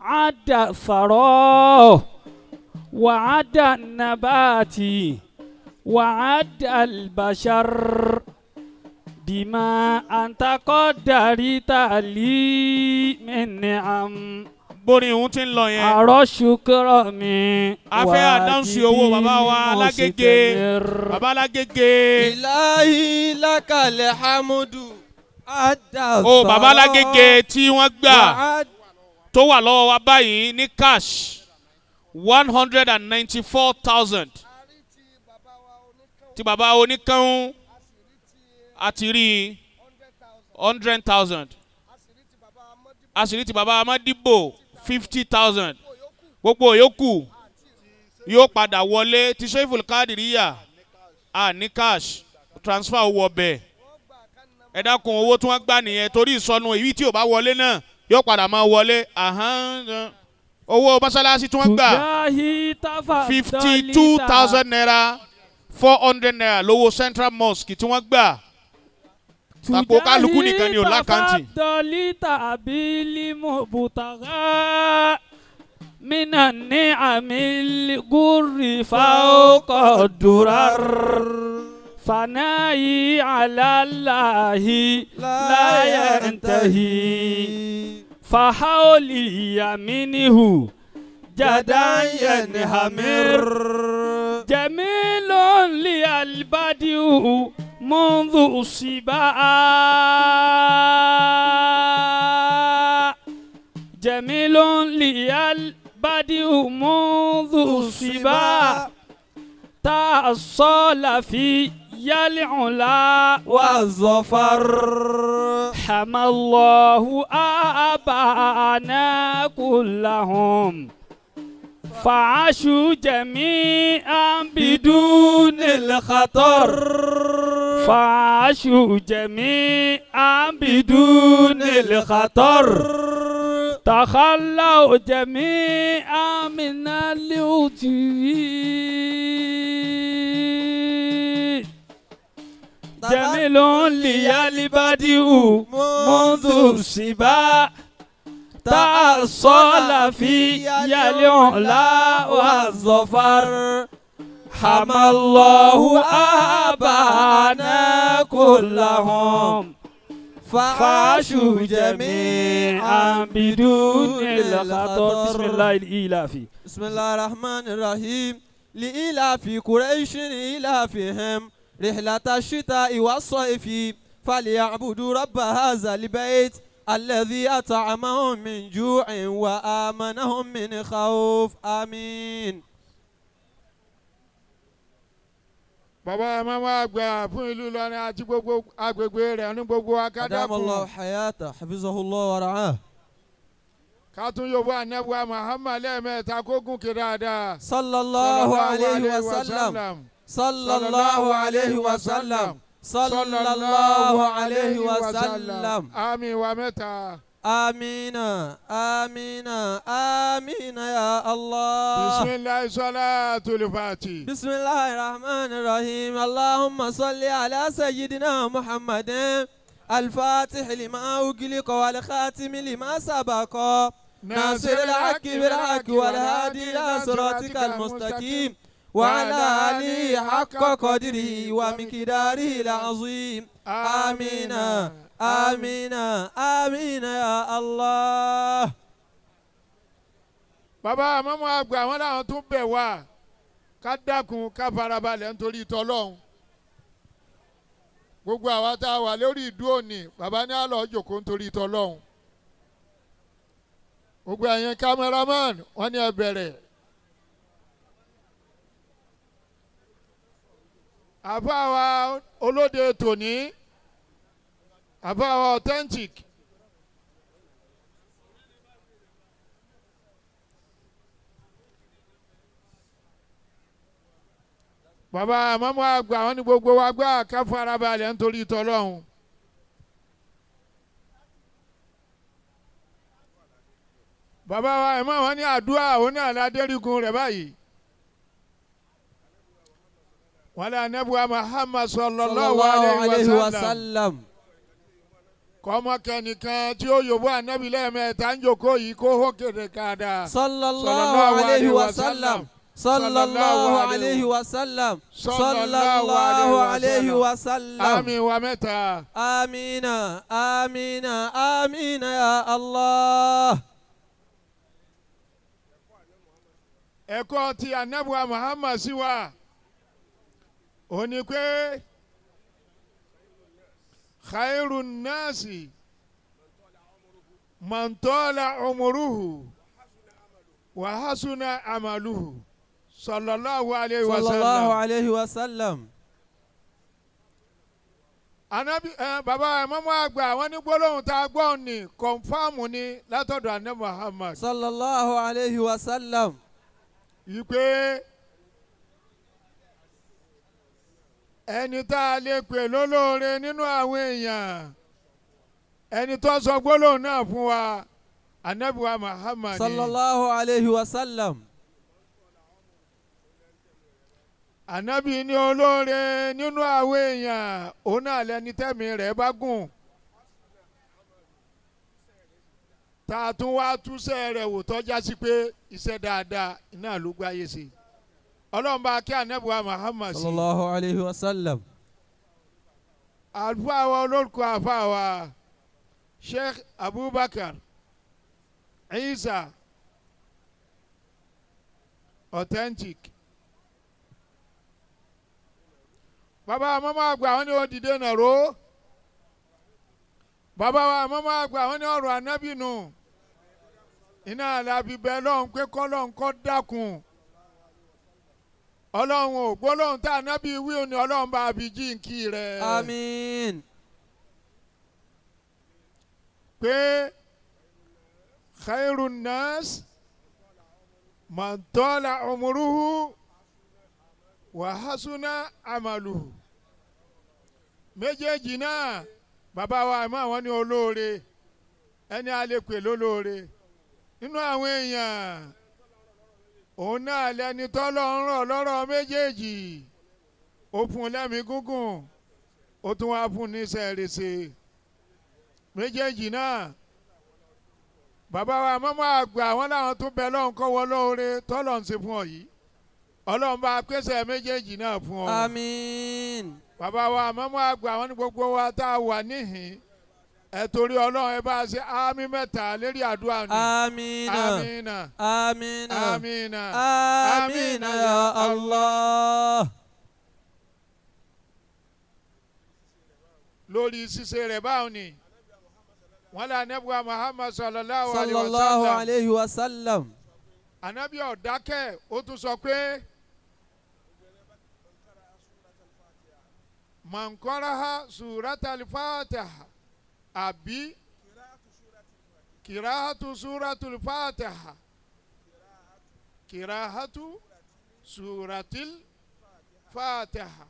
عد الثرى وعد النبات وعد البشر بما أنت قدرت لي من نعم borin òun ti ń lọ yẹn. àrọ́ ṣùkúrọ̀ mi. a fẹ́ àdánsì owó bàbá wa alágége bàbá alágége. ilahi lakal hamdu. o bàbá alágége tí wọ́n gbà tó wà lọ́wọ́ wa báyìí ní cash 194,000 tí bàbá oníkanun àti rí 100,000 àṣírí tí bàbá amadibo 50,000 gbogbo yòókù yóò padà wọlé tí Sheiful Kadiriya ní cash transfer owó ọbẹ̀ ẹ dákun owó tí wọ́n gbà nìyẹn torí ìsọnù èyí tí ò bá wọlé náà yóò padà máa wọlé owó mọ́sálásí tí wọ́n gbà 52,000 naira 400 naira lówó Central Mosque tí wọ́n gbà tàpó kálukú nìkan ni ò lákàntì. dọ́lítà abílímù bùtàgà mínà ní àmì gúrì fáwọ́kọ̀ dùrár fanayi alalahi láyẹ̀ntẹ̀hì fàhálì yaminihu jadayen hamir jamilun li albadiu منذ الصباح جميل لي البديع منذ الصباح تأصل في العلا والظفر حمى الله آباءنا كلهم فعاشوا جميعا بدون الخطر فعاشوا جميعا بدون الخطر تخلوا جميعا من اليتيم جميل لي البديع منذ الصباح تأصل في العلا والظفر حمى الله آباءنا كلهم فعاشوا جميعا بدون الخطر بسم الله الإيلاف بسم الله الرحمن الرحيم لإيلاف قريش إيلافهم رحلة الشتاء والصيف فليعبدوا رب هذا البيت الذي أطعمهم من جوع وآمنهم من خوف آمين. bàbá màmá àgbà fún ìlú Ìlọrin àti gbogbo agbègbè rẹ̀ ní gbogbo akádàkùn. adamallahu hayata hafizahullah wa ra'ah. ká tún yóò bọ́ ànẹ́bùwà Muhammad lẹ́ẹ̀mẹ́ta kó gùn kí dáadáa. sallallahu alayhi wa sallam. sallallahu alayhi wa sallam. sallallahu alayhi wa sallam. àmín wa mẹ́ta. amina amina amina ya Allah. bisimilahi salatul fati. bisimilahi rahman rahim. allahumma salli ala sayyidina muhammadin الفاتح لما أغلق والخاتم لما سبق ناصر الحق بالحق والهادي إلى صراطك المستقيم وعلى آله حق قدره ومقداره العظيم آمين آمين آمين يا الله. bàbá àmọ́mọ́ àgbà wọn làwọn tún bẹ̀ wá ká dákun ká farabalẹ̀ nítorí tọ́lọ́hún. gbogbo àwa tá a wà lórí ìdúró ni bàbá ní àlọ́ jòkó nítorí tọ́lọ́hún. gbogbo ẹ̀yin kámẹ́rámán wọ́n ní ẹ bẹ̀rẹ̀. àbá wa olóde tòní àbá wa authentic. bàbá àmọ́mọ́ àgbà wọn ní gbogbo wa gbà ká farabalẹ̀ nítorí tọ́lọ́hún. bàbá wa ẹ̀ máa wọ́n ní àdúrà òun náà ládẹ́rìgún rẹ̀ báyìí. wọ́n lé anabuwa Muhammad sallallahu alayhi wa sallam. kọ́mọkẹ́nìkan tí ó yòbó ànábì lẹ́ẹ̀mẹ́ta ń jòkó yìí kó hó kéde káàdà. sallallahu alayhi wa sallam. sallallahu alayhi wa sallam. sallallahu alayhi wa sallam. àmín wa mẹ́ta. amina amina amina ya Allah. ẹ̀kọ́ ti anabuwa Muhammad sí wa ó ní pé khairun nasi man tola umuruhu wa hasuna amaluhu sallallahu alayhi wa sallam. sallallahu alayhi wa sallam. anabi baba Ìmáàmù àgbà wọ́n ní gbólóhùn tá a gbọ́ ní kọ̀nfàmù ni látọ̀dọ̀ anabi Muhammad. sallallahu alayhi wa sallam. yìí pé ẹni tá a lè pè lólóore nínú àwọn èèyàn ẹni tó sọ gbólóhùn náà fún wa anabi wa Muhammad. sallallahu alayhi wa sallam. anabi ní olóore nínú àwọn èèyàn òun náà lẹni tẹ́mi rẹ̀ bá gùn tá a tún wá túṣẹ́ rẹ̀ wò tọ́já sí pé iṣẹ́ dáadáa iná ló gbáyé sí ọlọ́run bá kí anabi wa Muhammad sí. sallallahu alayhi wa sallam. àlùfáà wa olórúkọ àfáà wa Sheikh Abubakar Isa authentic. bàbá mọ́mọ́ àgbà wọn ni ó dìde nàró bàbá wa mọ́mọ́ àgbà wọn ni ọ̀rọ̀ ànábì nù iná àlàbí bẹ́ẹ̀ lọ́hùn pé kọ́lọ́hùn kọ́ dákun ọlọ́run ò gbólóhùn tá ànábì wíwò ni ọlọ́run bá bí jíǹkì rẹ̀. àmín. pé khairun nas man tola umuruhu wa hasuna amaluhu. méjèèjì náà bàbá wa àmọ́ àwọn ní olóore ẹni a lè pè lólóore nínú àwọn èèyàn òun náà lẹni tọ́lọ́ ń rọ̀ lọ́rọ̀ méjèèjì ó fún lẹ́mìí gúngùn ó tún wá fún níṣẹ́ rẹ̀ṣẹ̀ méjèèjì náà bàbá wa mọ́mọ́ àgbà wọn làwọn tún bẹ lọ́hùn kọ́ wọ lóore tọ́lọ̀ ń ṣe fún ọ yìí ọlọ́run bá pèsè méjèèjì náà fún ọ. àmín. bàbá wa mọ́mọ́ àgbà wọn ní gbogbo wa tá a wà níhìn ẹ torí ọlọ́run ẹ bá ṣe àmì mẹ́ta lérí àdúrà ni. amina amina amina amina amina ya Allah. lórí ṣíṣe rẹ̀ báwọn ni wọn lé anabi wa Muhammad sallallahu alayhi wa sallam. anabi ọ̀dákẹ́ ó tún sọ pé man qara'a suratal Fatiha àbí kirahatu suratul Fatiha kirahatu suratil Fatiha.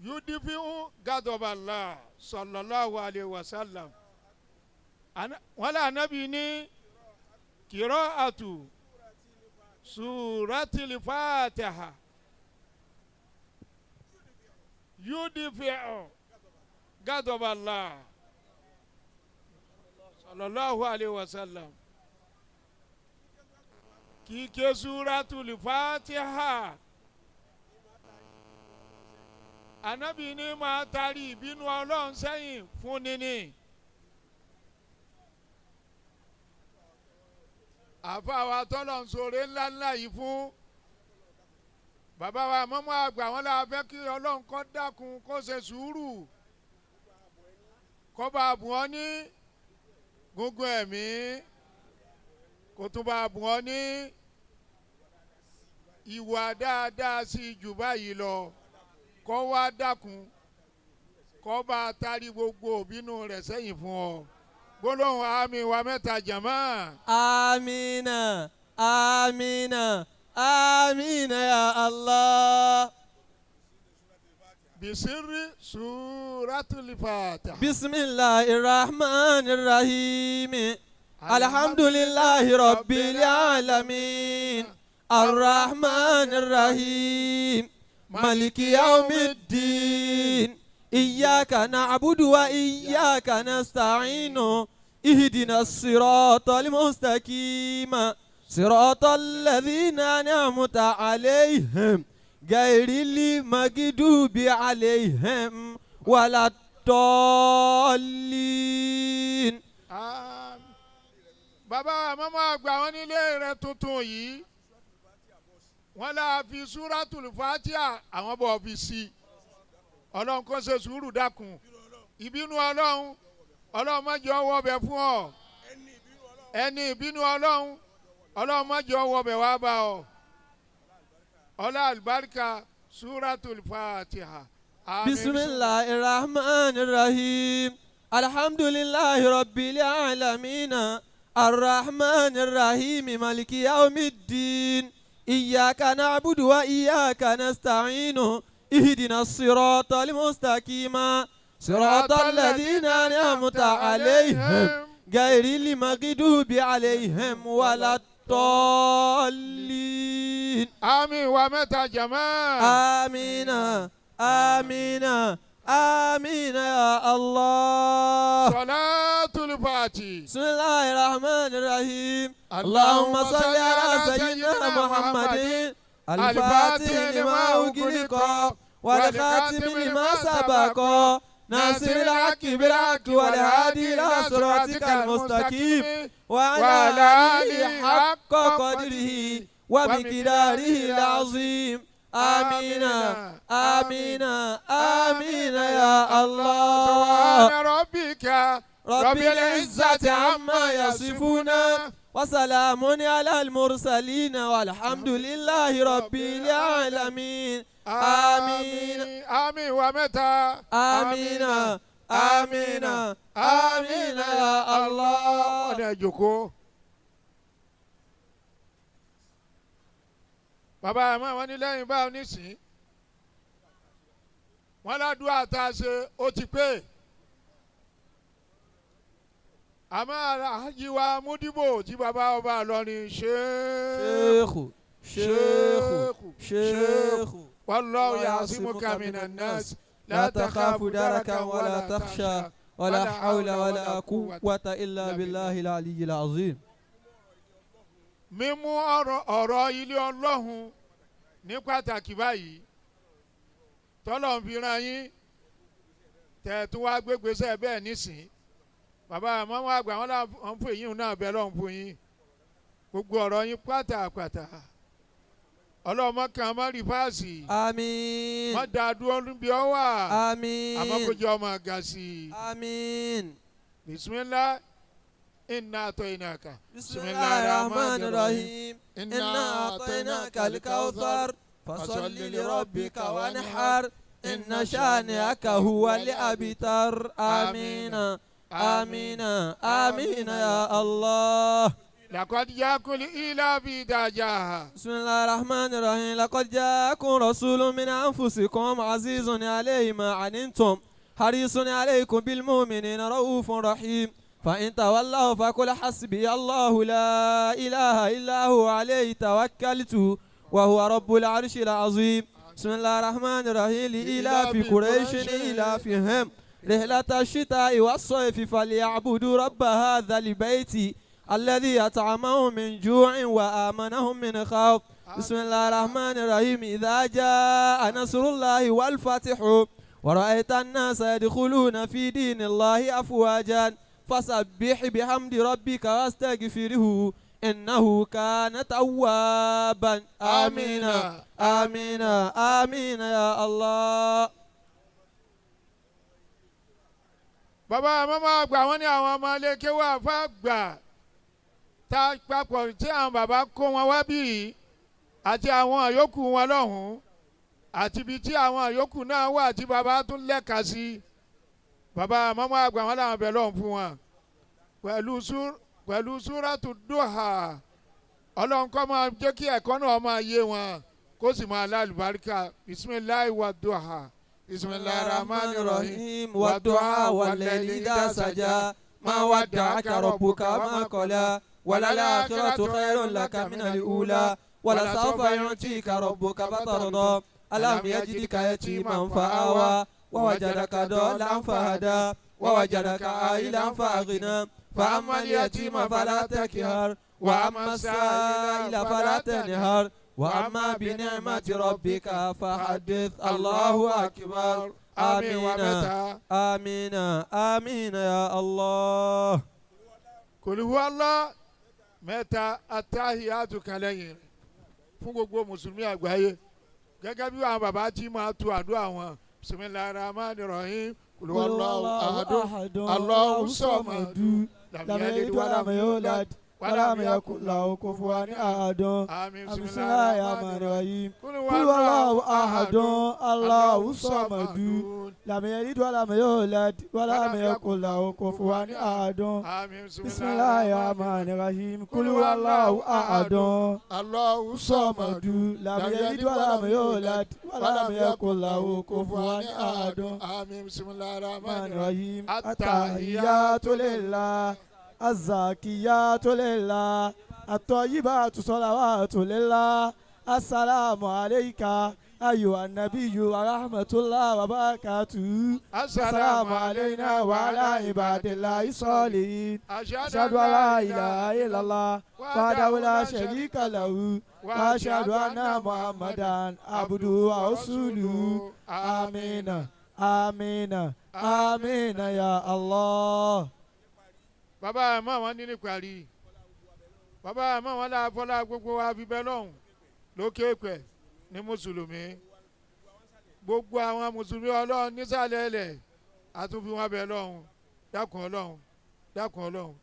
yudifiu gadobala sallallahu alayhi wa sallam. wọ́n lé anabi ní kira'atu suratil Fatiha yudifiu gadobala sallallahu alayhi wa sallam. kíké suratul Fatiha anabi ní máa tarí ìbínú ọlọ́run sẹ́yìn fún níní. àfa wa tọ́lọ̀ ń sọ̀rọ̀ ńláńlá yìí fún bàbá wa mọ́mọ́ àgbà wọn la fẹ́ kí ọlọ́run kó dákun kó ṣe sùúrù kó bá bùn ọ́ ní gúngún ẹ̀mí kó tún bá bùn ọ́ ní ìwà dáadáa sí jù báyìí lọ kó wá dákun kó bá tarí gbogbo òbínú rẹ̀ sẹ́yìn fún ọ. gbólóhùn àmì wa mẹ́ta jàmá. amina amina amina ya Allah. bisiri suratul Fatiha. bismillahir rahmanir rahim. الحمد لله رب العالمين الرحمن الرحيم مالك يوم الدين إياك نعبد وإياك نستعين اهدنا الصراط المستقيم صراط الذين أنعمت عليهم غير المغضوب عليهم ولا الضالين. bàbá màmá àgbà wọn nílé rẹ tuntun yìí wọn là fi súrátùl fàtíà àwọn bọ̀ fi sí ọlọ́run kó ṣe sùúrù dákun ìbínú ọlọ́run má jẹ́ ọwọ́ bẹ̀ fún ọ ẹni ìbínú ọlọ́run má jẹ́ ọwọ́ bẹ̀ wá bá ọ ọlá àlùbáríkà súrátùl fàtíà. bisimilahi rahman rahim alhamdulilahi rabbil alamin arrahman rahim maliki yawmiddin iyaka na'budu wa iyaka nasta'inu ihdina sirata almustaqima sirata alladhina an'amta alayhim ghayril maghdubi alayhim waladdallin. àmín wa mẹ́ta jama. amina amina amina ya Allah. salatul fati. bismillahir rahmanir rahim. allahumma salli ala sayyidina muhammadin al-fatih lima ughliqa wal khatim lima sabaqa nasiril haqqi bil haqqi wal hadi ila siratikal mustaqim wa ala alihi haqqa qadrihi wa miqdarihi al-azim. آمين آمين آمين يا الله. سبحان ربك رب العزة عما يصفون وسلام على المرسلين والحمد لله رب العالمين. آمين آمين ومتى آمين آمين آمين يا الله. ọ̀dà ìjòkó. bàbá àmọ́ wọn ní lẹ́yìn báwọn nísìn wọn ládùúgbò tá a ṣe ó ti pé àmọ́ àjíwá múdìbò tí bàbá ọba Ìlọrin ṣéèkù ṣéèkù wallahu ya'simuka minan nas la takhafu darakan wala takhsha wala hawla wala quwwata illa billahil aliyyil azim. mímú ọ̀rọ̀ ilé ọlọ́run ní pàtàkì báyìí tọ́lọ̀ ń fi ran yín tẹ̀tún wá gbégbèsè bẹ́ẹ̀ nísìn bàbá àmọ́ àgbà wọn làwọn fún èyí náà bẹ́ẹ̀ lọ́hùn fún yín gbogbo ọ̀rọ̀ yín pátá ọlọ́mọ kan má rí fáàsì àmín má dá dúró níbi ọ wà àmín àmọ́ kó jẹ́ ọmọ ga sí i àmín. bismillah. إنا أعطيناك بسم الله الرحمن الرحيم إنا أعطيناك الكوثر فصل لربك وانحر إن شانئك هو الأبتر. آمين آمين آمين يا الله. لقد جاءكم الإيلاف إذا جاء. بسم الله الرحمن الرحيم لقد جاءكم رسول من أنفسكم عزيز عليه ما عنتم حريص عليكم بالمؤمنين رؤوف رحيم فإن تولوا فقل حسبي الله لا إله إلا هو عليه توكلت وهو رب العرش العظيم. بسم الله الرحمن الرحيم لإيلاف قريش إيلافهم رحلة الشتاء والصيف فليعبدوا رب هذا البيت الذي أطعمهم من جوع وآمنهم من خوف. بسم الله الرحمن الرحيم إذا جاء نصر الله والفتح ورأيت الناس يدخلون في دين الله أفواجا فسبح بحمد ربك واستغفره إنه كان توابا. آمين آمين آمين يا الله. bàbá màmá àgbà wọn ní àwọn ọmọ ilé kéwà fàgbà tá a papọ̀ tí àwọn bàbá kó wọn wá bí àti àwọn àyókù wọn lọ́hùn-ún àti ibi tí àwọn àyókù náà wà tí bàbá tún lẹ́ka sí bàbá màmá àgbà wọn làwọn bẹ̀ lọ́hùn fún wọn pẹ̀lú súrátù dúhà ọlọ́run kó máa jẹ́ kí ẹ̀kọ́ náà máa yé wọn kó sì máa lálùbáríkà bisimilahi wa dúhà. بسم الله الرحمن الرحيم والدعاء والليل إذا سجى ما ودعك ربك وما قلى وللآخرة خير لك من الأولى ولسوف يعطيك ربك فترضى ألم يجدك يتيما فآوى ووجدك ضالا فهدى ووجدك عائلا فأغنى فأما اليتيم فلا تكهر وأما السائل فلا تنهر وأما بنعمة ربك فحدث. الله أكبر. آمين آمين آمين يا الله. قل هو الله mẹ́ta atahiyatu kan lẹ́yìn rẹ̀ fún gbogbo mùsùlùmí àgbáyé gẹ́gẹ́ bí àwọn bàbá tí máa tu àdúrà wọn bisimilahi rahmani rahim kul huwallahu ahadun allahu samadu lam yalid walam yulad walam yakul lahu kufuwan ahadun. bisimilahi rahmani rahim kul huwallahu ahadun allahu samadu lam yalid walam yulad walam yakul lahu kufuwan ahadun. bisimilahi rahmani rahim kul huwallahu ahadun allahu samadu lam yalid walam yulad walam yakul lahu kufuwan ahadun. bisimilahi rahmani rahim attahiyatu lillah الزاكيات لله الطيبات صلوات لله السلام عليك أيها النبي ورحمة الله وبركاته. السلام علينا وعلى عباد الله الصالحين. أشهد أن لا إله إلا الله وحده لا شريك له وأشهد أن محمدا عبده ورسوله. آمين آمين آمين يا الله. bàbá àmọ́ wọn ní níparí bàbá àmọ́ wọn láàfọlá gbogbo wa fi bẹ́ẹ̀ lọ́hùn lókè pẹ̀ ní mùsùlùmí gbogbo àwọn mùsùlùmí ọlọ́run nísàlẹ̀ ẹlẹ̀ àtúnfi wọn bẹ́ẹ̀ lọ́hùn dákun ọlọ́run dákun ọlọ́run.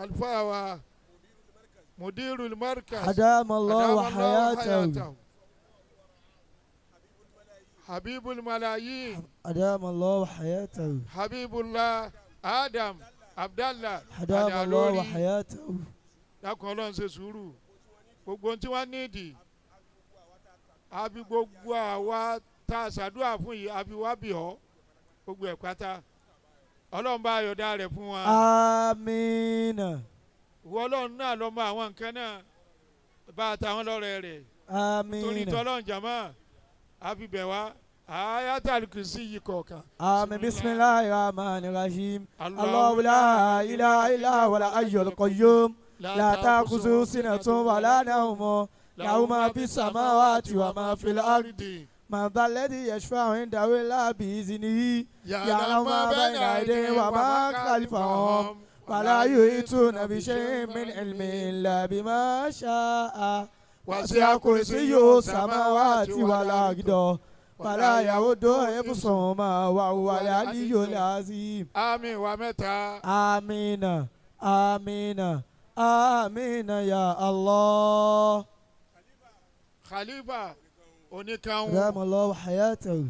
àlùfáà wa mudirul markaz adamallahu hayatahu habibul malayin adamallahu hayatahu habibullah Adam Abdallah adamallahu hayatahu. dákun ọlọ́run ṣe sùúrù gbogbo tí wọ́n nídìí àbí gbogbo àwa tá a ṣàdúrà fún yìí àbí wá bì ọ́ gbogbo ẹ̀ pátá ọlọ́run bá yọ̀dá rẹ̀ fún wa. amiina. ìwọ ọlọ́run náà lọ mọ àwọn nǹkan náà bá a ta wọn lọ́rẹ̀ rẹ̀. amiina. torí tọ́lọ́run jàmá àbí bẹ̀ wá. ayatul kursi kọ̀ọ̀kan. Amin. Bismillahi rahmani rahim. Allahu la ilaha illa huwal hayyul qayyum. La ta'khudhuhu sinatun wa la nawm. Lahu ma fis samawati wa ma fil ardi. Man dhal ladhi yashfa'u 'indahu illa bi'iznihi. Ya'lamu ma bayna aydihim wa ma khalfahum. Wa la yuhituna bi shay'in min ilmihi illa bima sha'a. Wasi'a kursiyyuhu samawati wal arda. Wàlá yahudu ibùsùnmá wà wàlá aliyu lazim. Àmín wa mẹ́ta. Amina amina amina ya Allah. Khalifa oníkanwó. Ramallahu hayatahu.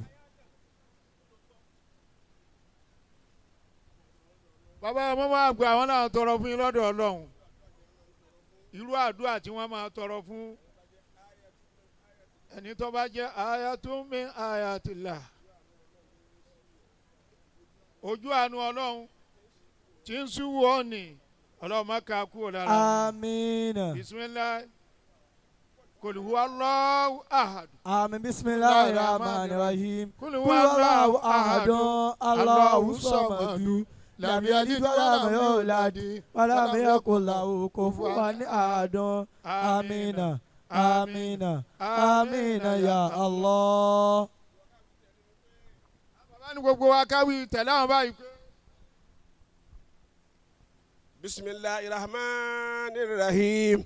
Bàbá ọmọ máa gbé àwọn náà tọrọ fún yín lọ́dọ̀ Ọlọ́run. Irú àdúrà tí wọ́n máa tọrọ fún ẹni tó bá jẹ́ ayatun min ayatillah ojú àánú ọlọ́run tí ń súwọ́ ọ̀nì ọlọ́run má ka kúrò lára. Amina. bisimilahi kul huwallahu ahad. Amin. Bismillahi rahmani rahim. Kul huwallahu ahadun Allahu samadu. Lam yalid wa lam yulad wa lam yakul lahu kufuwan ahad. Amina. Amina amina ya Allah. bàbá ní gbogbo wa káwí tẹ̀lé àwọn báyìí. bisimilahi rahmani rahim.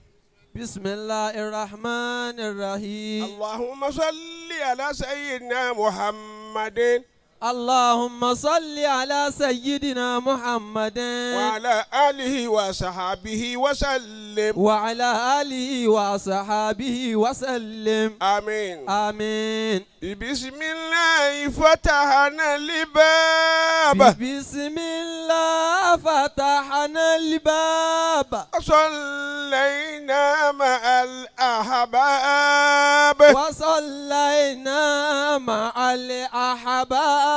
bisimilahi rahmani rahim. allahumma salli ala sayyidina muhammadin. اللهم صل على سيدنا محمد وعلى آله وصحابه وسلم. وعلى آله وصحابه وسلم. آمين آمين. بسم الله فتحنا الباب. بسم الله فتحنا الباب. صلينا مع الأحباب. وصلينا مع الأحباب.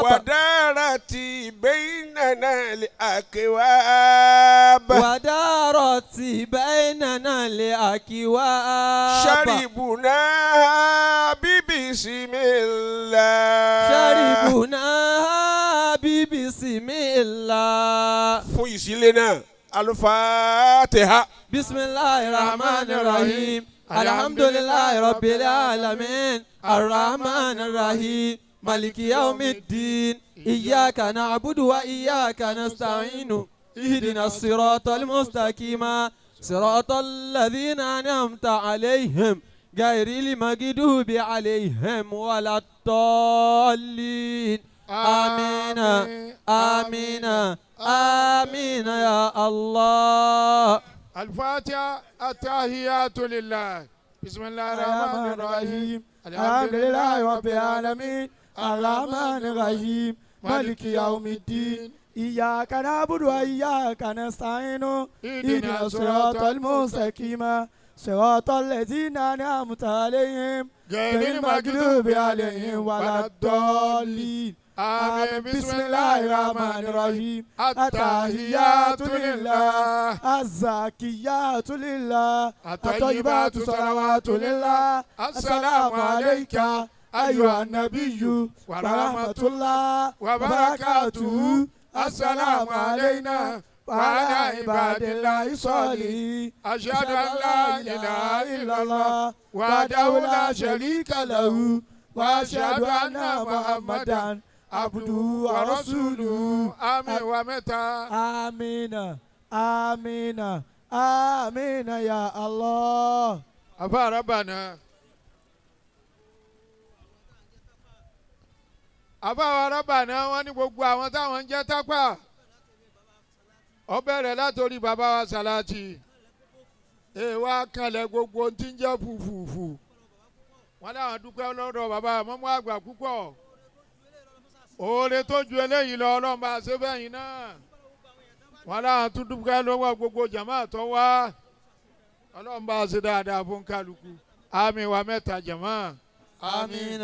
ودارت بين بيننا الأكواب ودارت بيننا الأكواب شربناها ببسم الله شربناها ببسم الله فويسلنا الفاتحة بسم الله الرحمن الرحيم الحمد لله رب العالمين الرحمن الرحيم مالك يوم الدين إياك نعبد وإياك نستعين اهدنا الصراط المستقيم صراط الذين أنعمت عليهم غير المغضوب عليهم ولا الضالين آمين آمين آمين يا الله. الفاتحة التحيات لله. بسم الله الرحمن الرحيم. الحمد لله رب العالمين الرحمن الرحيم مالك يوم الدين إياك نعبد وإياك نستعين اهدنا الصراط المستقيم صراط الذين أنعمت عليهم غير المغضوب عليهم ولا الضالين آمين. بسم الله الرحمن الرحيم التحيات لله الزاكيات لله الطيبات صلوات لله السلام عليك أيها النبي ورحمة الله وبركاته السلام علينا وعلى عباد الله الصالحين أشهد أن لا إله إلا الله وحده لا شريك له وأشهد أن محمدا عبده ورسوله. آمين ومتى. آمين آمين آمين يا الله. أبا ربنا àbáwá rábànà wọn ní gbogbo àwọn táwọn ń jẹ́ tápà ó bẹ̀rẹ̀ látòrí bàbá wa Sàláàtì èèwà kanlẹ̀ gbogbo ohun tí ń jẹ́ fùfùfù wọn láwọn dúpẹ́ lọ́dọ̀ bàbá mọ́mú àgbà púpọ̀ oore tó ju eléyìí lọ ọlọ́run bá ṣe bẹ́yìn náà wọn láwọn tún dúpẹ́ lọ́wọ́ gbogbo jàmá tó wá ọlọ́run bá ṣe dáadáa fún kálukú àmín wa mẹ́ta jàmá. آمين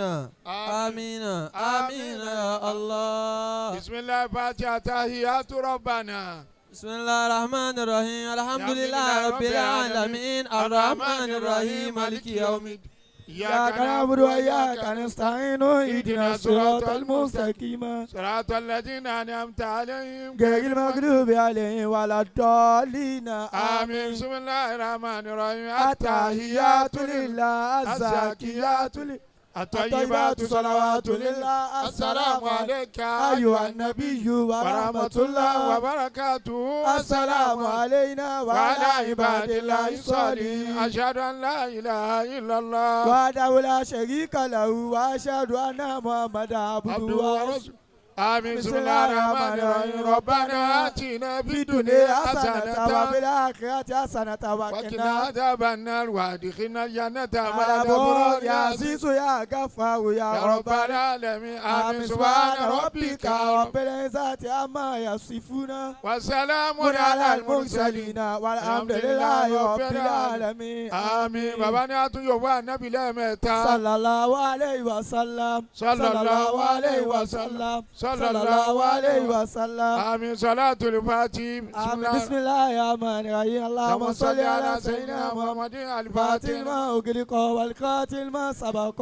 آمين آمين يا الله. بسم الله الفاتحة تحيات ربنا. بسم الله الرحمن الرحيم الحمد لله رب العالمين الرحمن الرحيم مالك يوم الدين إياك نعبد وإياك نستعين اهدنا الصراط المستقيم صراط الذين أنعمت عليهم غير المغضوب عليهم ولا الضالين آمين. بسم الله الرحمن الرحيم التحيات لله الزاكيات لله الطيبات صلوات لله السلام عليك أيها النبي ورحمة الله وبركاته السلام علينا وعلى عباد الله الصالحين أشهد أن لا إله إلا الله وحده لا شريك له وأشهد أن محمدا عبده ورسوله. آمين. بسم الله الرحمن الرحيم ربنا آتنا في في الدنيا الدنيا حسنة وفي حسنة الآخرة حسنة وقنا وقنا عذاب النار وادخلنا الجنة مع الأبرار الأبرار يا عزيز يا غفار يا يا رب ربنا. العالمين. آمين. آمين. سبحان ربك رب العزة عما يصفون وسلام على المرسلين والحمد لله رب العالمين. آمين. bàbá ní àtúnyọ̀wọ́ ànábì lẹ́ẹ̀mẹ́ta. صلى الله عليه وسلم صلى الله عليه وسلم صلى الله عليه وسلم. آمين. صلاة الفاتحة. آمين. بسم الله الرحمن الرحيم اللهم صل على سيدنا محمد الفاتح ما أغلق والقاتل ما سبق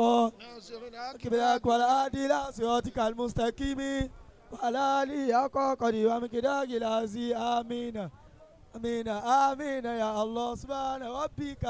كبرك والهادي إلى صراطك المستقيم وعلى آله حق قدره ومقداره العظيم. آمين آمين آمين يا الله سبحان ربك